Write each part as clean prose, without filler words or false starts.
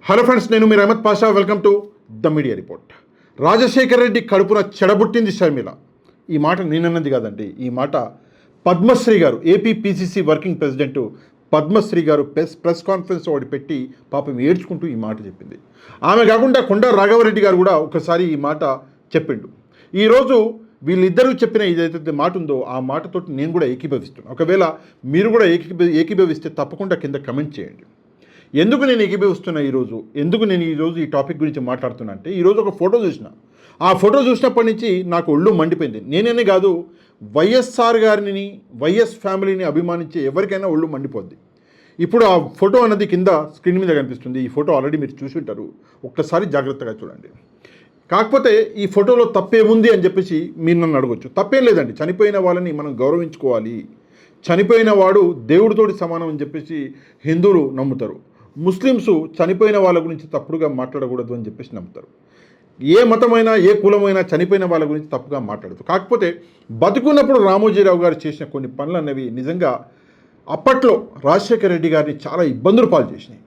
Hello friends, నేను మీరు Ahmed Pasha. Welcome to the media report. Rajasekhar Reddy కడుపున చెడబుట్టింది షర్మిల. ఈ మాట నేనన్నది కాదండి. ఈ మాట పద్మశ్రీ గారు, AP PCC working president Padmashri గారు ప్రెస్ కాన్ఫరెన్స్ ఒకటి పెట్టి పాపం ఏడ్చుకుంటూ ఈ మాట చెప్పింది. ఆమె కాకుండా కొండ రాఘవరెడ్డి గారు కూడా ఒకసారి ఈ మాట చెప్పిండు. ఈరోజు వీళ్ళిద్దరూ చెప్పిన ఏదైతే మాట ఉందో ఆ మాటతో నేను కూడా ఏకీభవిస్తున్నాను. ఒకవేళ మీరు కూడా ఏకీభవిస్తే తప్పకుండా కింద కమెంట్ చేయండి. ఎందుకు నేను ఏకీభవిస్తున్నా ఎందుకు నేను ఈరోజు ఈ టాపిక్ గురించి మాట్లాడుతున్నా అంటే, ఈరోజు ఒక ఫోటో చూసిన. ఆ ఫోటో చూసినప్పటి నుంచి నాకు ఒళ్ళు మండిపోయింది. నేనే కాదు, వైఎస్ఆర్ గారిని, వైఎస్ ఫ్యామిలీని అభిమానించే ఎవరికైనా ఒళ్ళు మండిపోద్ది. ఇప్పుడు ఆ ఫోటో అన్నది కింద స్క్రీన్ మీద కనిపిస్తుంది. ఈ ఫోటో ఆల్రెడీ మీరు చూసి ఉంటారు. ఒక్కసారి జాగ్రత్తగా చూడండి. కాకపోతే ఈ ఫోటోలో తప్పేముంది అని చెప్పేసి మీరు నన్ను అడగొచ్చు. తప్పేం లేదండి. చనిపోయిన వాళ్ళని మనం గౌరవించుకోవాలి. చనిపోయిన వాడు దేవుడితోటి సమానం అని చెప్పేసి హిందువులు నమ్ముతారు. ముస్లిమ్స్ చనిపోయిన వాళ్ళ గురించి తప్పుడుగా మాట్లాడకూడదు అని చెప్పేసి నమ్ముతారు. ఏ మతమైనా ఏ కులమైనా చనిపోయిన వాళ్ళ గురించి తప్పుగా మాట్లాడదు. కాకపోతే బతుకున్నప్పుడు రామోజీరావు గారు చేసిన కొన్ని పనులు అనేవి నిజంగా అప్పట్లో రాజశేఖర రెడ్డి గారిని చాలా ఇబ్బందులు పాలు చేసినాయి.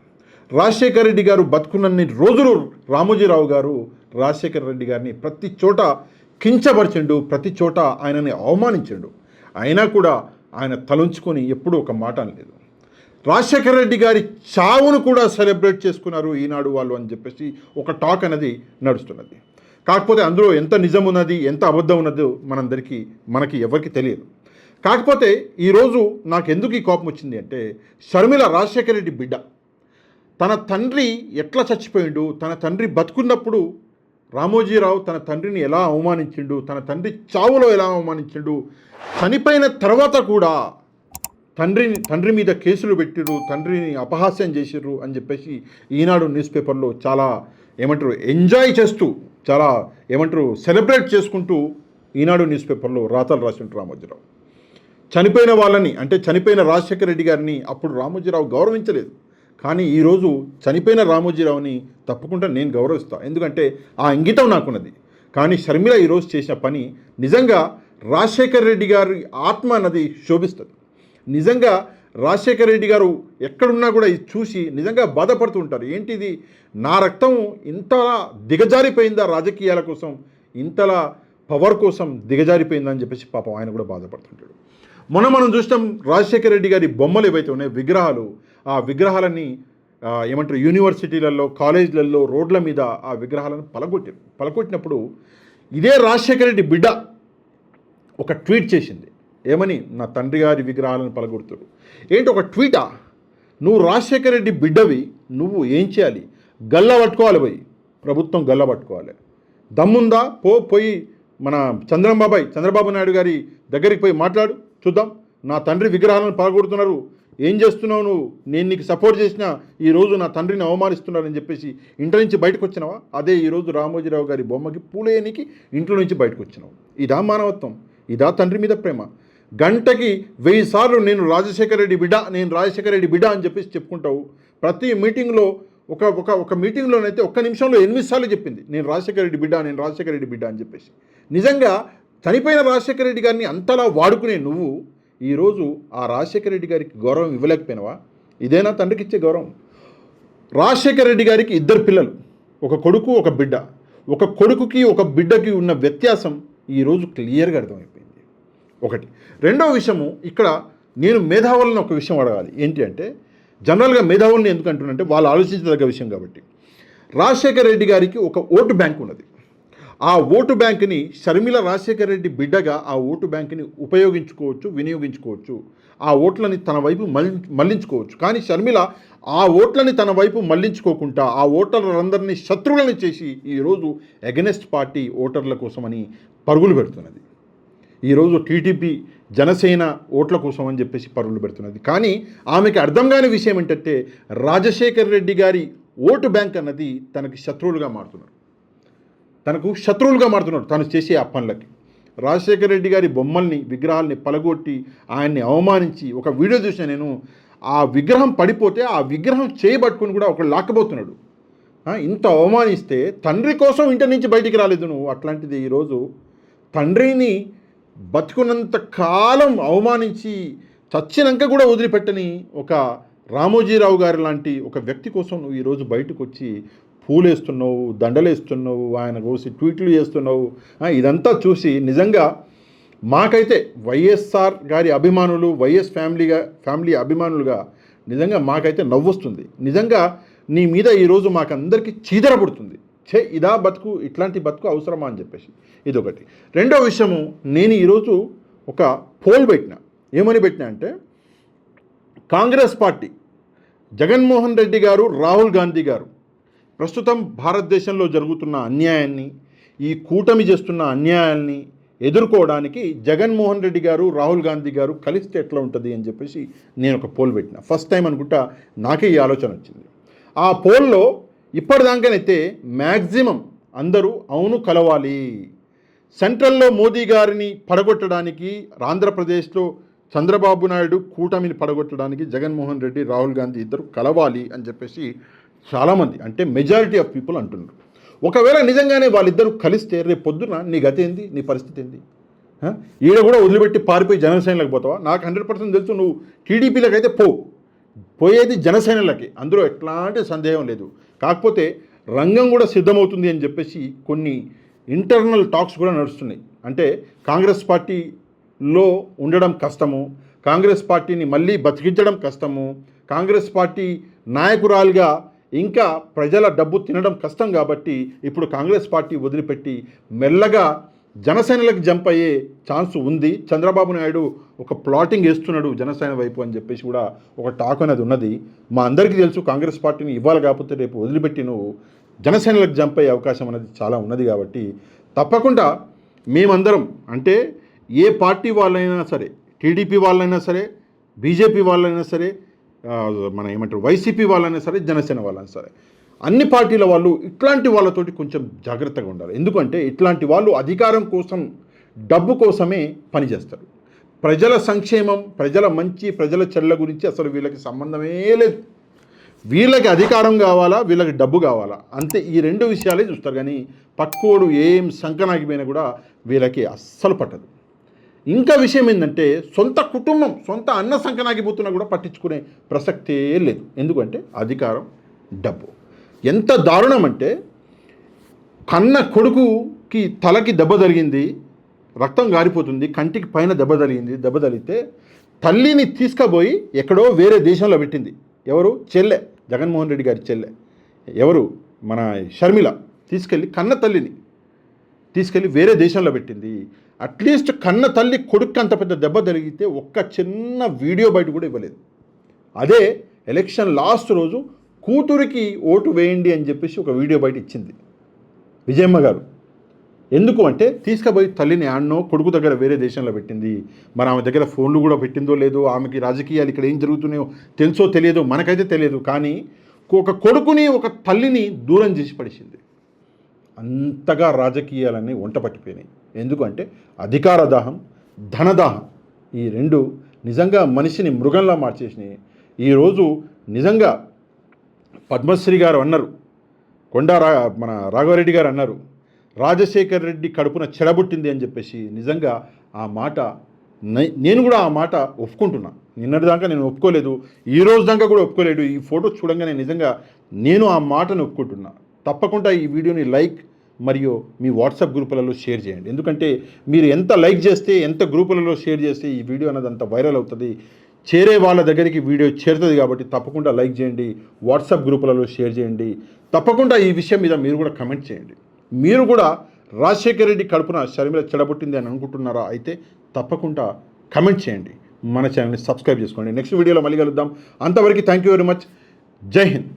రాజశేఖర రెడ్డి గారు బతుకున్నన్ని రోజులు రామోజీరావు గారు రాజశేఖర రెడ్డి గారిని ప్రతి చోట కించపరిచిండు, ప్రతి చోట ఆయనని అవమానించిండు. అయినా కూడా ఆయన తలంచుకొని ఎప్పుడూ ఒక మాట అనలేదు. రాజశేఖర రెడ్డి గారి చావును కూడా సెలబ్రేట్ చేసుకున్నారు ఈనాడు వాళ్ళు అని చెప్పేసి ఒక టాక్ అనేది నడుస్తున్నది. కాకపోతే అందులో ఎంత నిజం ఉన్నది, ఎంత అబద్ధం ఉన్నదో మనకి ఎవరికి తెలియదు. కాకపోతే ఈరోజు నాకు ఎందుకు ఈ కోపం వచ్చింది అంటే, షర్మిల రాజశేఖర రెడ్డి బిడ్డ. తన తండ్రి ఎట్లా చచ్చిపోయిండు, తన తండ్రి బతుకున్నప్పుడు రామోజీరావు తన తండ్రిని ఎలా అవమానించిండు, తన తండ్రి చావులో ఎలా అవమానించిండు, చనిపోయిన తర్వాత కూడా తండ్రి మీద కేసులు పెట్టిర్రు, తండ్రిని అపహాస్యం చేసిర్రు అని చెప్పేసి ఈనాడు న్యూస్ పేపర్లో చాలా ఎంజాయ్ చేస్తూ, చాలా సెలబ్రేట్ చేసుకుంటూ ఈనాడు న్యూస్ పేపర్లో రాతలు రాసిండు రామోజీరావు. చనిపోయిన వాళ్ళని, అంటే చనిపోయిన రాజశేఖర రెడ్డి గారిని అప్పుడు రామోజీరావు గౌరవించలేదు. కానీ ఈరోజు చనిపోయిన రామోజీరావుని తప్పకుండా నేను గౌరవిస్తాను. ఎందుకంటే ఆ ఇంగితం నాకున్నది. కానీ షర్మిల ఈరోజు చేసిన పని నిజంగా రాజశేఖర రెడ్డి గారి ఆత్మ అన్నది శోభిస్తుంది. నిజంగా రాజశేఖర రెడ్డి గారు ఎక్కడున్నా కూడా ఇది చూసి నిజంగా బాధపడుతూ ఉంటారు. ఏంటిది, నా రక్తం ఇంతలా దిగజారిపోయిందా, రాజకీయాల కోసం ఇంతలా పవర్ కోసం దిగజారిపోయిందా అని చెప్పేసి పాపం ఆయన కూడా బాధపడుతుంటాడు. మనం చూస్తాం రాజశేఖర రెడ్డి గారి బొమ్మలు ఏవైతే ఉన్నాయో, విగ్రహాలు, ఆ విగ్రహాలని యూనివర్సిటీలలో, కాలేజీలలో, రోడ్ల మీద ఆ విగ్రహాలను పలగొట్టినప్పుడు ఇదే రాజశేఖర రెడ్డి బిడ్డ ఒక ట్వీట్ చేసింది. ఏమని? నా తండ్రి గారి విగ్రహాలను పలగొడుతురు. ఏంటి ఒక ట్వీటా? నువ్వు రాజశేఖర రెడ్డి బిడ్డవి, నువ్వు ఏం చేయాలి? గల్ల పట్టుకోవాలి, పోయి ప్రభుత్వం గల్ల పట్టుకోవాలి. దమ్ముందా? పోయి మన చంద్రబాబు నాయుడు గారి దగ్గరికి పోయి మాట్లాడు, చూద్దాం. నా తండ్రి విగ్రహాలను పలగొడుతున్నారు, ఏం చేస్తున్నావు నువ్వు? నేను నీకు సపోర్ట్ చేసినా ఈరోజు నా తండ్రిని అవమానిస్తున్నారని చెప్పేసి ఇంట్లో నుంచి బయటకు వచ్చినావా? అదే ఈరోజు రామోజీరావు గారి బొమ్మకి పూలేనికి ఇంట్లో నుంచి బయటకు వచ్చినావు. ఇదా మానవత్వం? ఇదా తండ్రి మీద ప్రేమ? గంటకి 1000 సార్లు నేను రాజశేఖర రెడ్డి బిడ్డ అని చెప్పేసి చెప్పుకుంటావు. ప్రతి మీటింగ్లో ఒక మీటింగ్లోనైతే ఒక్క నిమిషంలో 8 సార్లు చెప్పింది, నేను రాజశేఖర రెడ్డి బిడ్డ అని చెప్పేసి. నిజంగా చనిపోయిన రాజశేఖర రెడ్డి గారిని అంతలా వాడుకునే నువ్వు ఈరోజు ఆ రాజశేఖర రెడ్డి గారికి గౌరవం ఇవ్వలేకపోయినావా? ఇదేనా తండ్రికి ఇచ్చే గౌరవం? రాజశేఖర రెడ్డి గారికి 2 పిల్లలు, ఒక కొడుకు, ఒక బిడ్డ. ఒక కొడుకుకి ఒక బిడ్డకి ఉన్న వ్యత్యాసం ఈరోజు క్లియర్గా అర్థమైపోయింది. ఒకటి. రెండవ విషయము, ఇక్కడ నేను మేధావులను ఒక విషయం అడగాలి. ఏంటి అంటే, జనరల్గా మేధావుల్ని ఎందుకు అంటున్నంటే వాళ్ళు ఆలోచించదగ్గ విషయం కాబట్టి. రాజశేఖర రెడ్డి గారికి ఒక ఓటు బ్యాంక్ ఉన్నది. ఆ ఓటు బ్యాంకుని షర్మిల రాజశేఖర రెడ్డి బిడ్డగా ఆ ఓటు బ్యాంకుని వినియోగించుకోవచ్చు. ఆ ఓట్లని తన వైపు మళ్లించుకోవచ్చు. కానీ షర్మిల ఆ ఓట్లని తన వైపు మళ్లించుకోకుండా ఆ ఓటర్లందరినీ శత్రువులను చేసి ఈరోజు ఎగనెస్ట్ పార్టీ ఓటర్ల కోసమని పరుగులు పెడుతున్నది. ఈరోజు టీడీపీ, జనసేన ఓట్ల కోసం అని చెప్పేసి పరుగులు పెడుతున్నది. కానీ ఆమెకి అర్థం కాని విషయం ఏంటంటే, రాజశేఖర రెడ్డి గారి ఓటు బ్యాంక్ అన్నది తనకు శత్రువులుగా మారుతున్నారు తను చేసే ఆ పనులకి. రాజశేఖర రెడ్డి గారి బొమ్మల్ని, విగ్రహాలని పలగొట్టి ఆయన్ని అవమానించి, ఒక వీడియో చూసిన నేను, ఆ విగ్రహం పడిపోతే ఆ విగ్రహం చేయబట్టుకుని కూడా ఒకడు లాక్కబోతున్నాడు. ఇంత అవమానిస్తే తండ్రి కోసం ఇంటి నుంచి బయటికి రాలేదు నువ్వు. అట్లాంటిది ఈరోజు తండ్రిని బతుకున్నంత కాలం అవమానించి చచ్చినాక కూడా వదిలిపెట్టని ఒక రామోజీరావు గారు లాంటి ఒక వ్యక్తి కోసం నువ్వు ఈరోజు బయటకు వచ్చి పూలేస్తున్నావు, దండలేస్తున్నావు, ఆయన కోసి ట్వీట్లు చేస్తున్నావు. ఇదంతా చూసి నిజంగా మాకైతే వైఎస్ఆర్ గారి అభిమానులు, వైఎస్ ఫ్యామిలీ అభిమానులుగా నిజంగా మాకైతే నవ్వొస్తుంది. నిజంగా నీ మీద ఈరోజు మాకందరికీ చీదర పడుతుంది. ఇదా బతుకు, ఇట్లాంటి బతుకు అవసరమా అని చెప్పేసి ఇదొకటి. రెండో విషయము, నేను ఈరోజు ఒక పోల్ పెట్టిన. ఏమని పెట్టినా అంటే, కాంగ్రెస్ పార్టీ, జగన్మోహన్ రెడ్డి గారు, రాహుల్ గాంధీ గారు ప్రస్తుతం భారతదేశంలో జరుగుతున్న అన్యాయాన్ని, ఈ కూటమి చేస్తున్న అన్యాయాల్ని ఎదుర్కోవడానికి జగన్మోహన్ రెడ్డి గారు, రాహుల్ గాంధీ గారు కలిస్తే ఎట్లా ఉంటుంది అని చెప్పేసి నేను ఒక పోల్ పెట్టిన. ఫస్ట్ టైం అనుకుంటా నాకే ఈ ఆలోచన వచ్చింది. ఆ పోల్లో ఇప్పటిదాకానైతే మ్యాక్సిమం అందరూ అవును కలవాలి, సెంట్రల్లో మోదీ గారిని పడగొట్టడానికి, ఆంధ్రప్రదేశ్లో చంద్రబాబు నాయుడు కూటమిని పడగొట్టడానికి జగన్మోహన్ రెడ్డి, రాహుల్ గాంధీ ఇద్దరు కలవాలి అని చెప్పేసి చాలామంది, అంటే మెజారిటీ ఆఫ్ పీపుల్ అంటున్నారు. ఒకవేళ నిజంగానే వాళ్ళిద్దరూ కలిస్తే రేపు పొద్దున నీ గతి ఏంది, నీ పరిస్థితి ఏంది? ఈడ కూడా వదిలిపెట్టి పారిపోయి జనసేనలకు పోతావా? నాకు 100% తెలుసు నువ్వు టీడీపీలకు అయితే పోయేది జనసేనలకి, అందులో ఎట్లాంటి సందేహం లేదు. కాకపోతే రంగం కూడా సిద్ధమవుతుంది అని చెప్పేసి కొన్ని ఇంటర్నల్ టాక్స్ కూడా నడుస్తున్నాయి. అంటే కాంగ్రెస్ పార్టీలో ఉండడం కష్టము, కాంగ్రెస్ పార్టీని మళ్ళీ బతికించడం కష్టము, కాంగ్రెస్ పార్టీ నాయకురాలుగా ఇంకా ప్రజల డబ్బు తినడం కష్టం కాబట్టి ఇప్పుడు కాంగ్రెస్ పార్టీ వదిలిపెట్టి మెల్లగా జనసేనలకు జంప్ అయ్యే ఛాన్స్ ఉంది. చంద్రబాబు నాయుడు ఒక ప్లాటింగ్ వేస్తున్నాడు జనసేన వైపు అని చెప్పేసి కూడా ఒక టాక్ అనేది ఉన్నది. మా అందరికీ తెలుసు కాంగ్రెస్ పార్టీని ఇవ్వాలి, కాకపోతే రేపు వదిలిపెట్టి నువ్వు జనసేనలకు జంప్ అయ్యే అవకాశం అనేది చాలా ఉన్నది. కాబట్టి తప్పకుండా మేమందరం, అంటే ఏ పార్టీ వాళ్ళైనా సరే, టీడీపీ వాళ్ళైనా సరే, బీజేపీ వాళ్ళైనా సరే, వైసీపీ వాళ్ళైనా సరే, జనసేన వాళ్ళైనా సరే, అన్ని పార్టీల వాళ్ళు ఇట్లాంటి వాళ్ళతోటి కొంచెం జాగ్రత్తగా ఉండాలి. ఎందుకంటే ఇట్లాంటి వాళ్ళు అధికారం కోసం, డబ్బు కోసమే పనిచేస్తారు. ప్రజల సంక్షేమం, ప్రజల మంచి, ప్రజల చెల్ల గురించి అసలు వీళ్ళకి సంబంధమే లేదు. వీళ్ళకి అధికారం కావాలా, వీళ్ళకి డబ్బు కావాలా, అంతే. ఈ రెండు విషయాలే చూస్తారు. కానీ పక్కోడు ఏం సంకనాగిపోయినా కూడా వీళ్ళకి అస్సలు పట్టదు. ఇంకా విషయం ఏంటంటే, సొంత కుటుంబం, సొంత అన్న సంకనాగిపోతున్నా కూడా పట్టించుకునే ప్రసక్తే లేదు. ఎందుకంటే అధికారం, డబ్బు. ఎంత దారుణం అంటే, కన్న కొడుకుకి తలకి దెబ్బ తగిలింది, రక్తం గారిపోతుంది, కంటికి పైన దెబ్బ తగిలితే తల్లిని తీసుకుపోయి ఎక్కడో వేరే దేశంలో పెట్టింది. ఎవరు? చెల్లె, జగన్మోహన్ రెడ్డి గారి చెల్లె. ఎవరు? మన షర్మిల తీసుకెళ్ళి కన్న తల్లిని తీసుకెళ్ళి వేరే దేశంలో పెట్టింది. అట్లీస్ట్ కన్న తల్లి కొడుకు అంత పెద్ద దెబ్బ తగిలితే ఒక్క చిన్న వీడియో బయట కూడా ఇవ్వలేదు. అదే ఎలక్షన్ లాస్ట్ రోజు కూతురికి ఓటు వేయండి అని చెప్పేసి ఒక వీడియో బయట ఇచ్చింది విజయమ్మ గారు. ఎందుకు అంటే, తీసుకుపోయి తల్లిని ఆడనో కొడుకు దగ్గర వేరే దేశంలో పెట్టింది. మరి ఆమె దగ్గర ఫోన్లు కూడా పెట్టిందో లేదో, ఆమెకి రాజకీయాలు ఇక్కడ ఏం జరుగుతున్నాయో తెలుసో తెలియదో, మనకైతే తెలియదు. కానీ ఒక కొడుకుని, ఒక తల్లిని దూరం చేసి పడేసింది. అంతగా రాజకీయాలన్నీ వంట పట్టిపోయినాయి. ఎందుకంటే అధికార దాహం, ధనదాహం, ఈ రెండు నిజంగా మనిషిని మృగంలా మార్చేసినాయి. ఈరోజు నిజంగా పద్మశ్రీ గారు అన్నారు, మన రాఘవరెడ్డి గారు అన్నారు, రాజశేఖర్ రెడ్డి కడుపున చెడబుట్టింది అని చెప్పేసి. నిజంగా ఆ మాట నేను కూడా ఆ మాట ఒప్పుకుంటున్నా. నిన్నటిదాకా నేను ఒప్పుకోలేదు, ఈ రోజు దాకా కూడా ఒప్పుకోలేదు. ఈ ఫోటో చూడంగానే నిజంగా నేను ఆ మాటను ఒప్పుకుంటున్నా. తప్పకుండా ఈ వీడియోని లైక్ మరియు మీ వాట్సాప్ గ్రూపులలో షేర్ చేయండి. ఎందుకంటే మీరు ఎంత లైక్ చేస్తే, ఎంత గ్రూపులలో షేర్ చేస్తే ఈ వీడియో అనేది అంత వైరల్ అవుతుంది, చేరే వాళ్ళ దగ్గరికి వీడియో చేరుతుంది. కాబట్టి తప్పకుండా లైక్ చేయండి, వాట్సాప్ గ్రూపులలో షేర్ చేయండి. తప్పకుండా ఈ విషయం మీద మీరు కూడా కమెంట్ చేయండి. మీరు కూడా రాజశేఖర్ రెడ్డి కడుపున షర్మిల చెడబుట్టింది అని అనుకుంటున్నారా? అయితే తప్పకుండా కమెంట్ చేయండి, మన ఛానల్ని సబ్స్క్రైబ్ చేసుకోండి. నెక్స్ట్ వీడియోలో మళ్ళీ కలుద్దాం. అంతవరకు థ్యాంక్ యూ వెరీ మచ్. జై హింద్.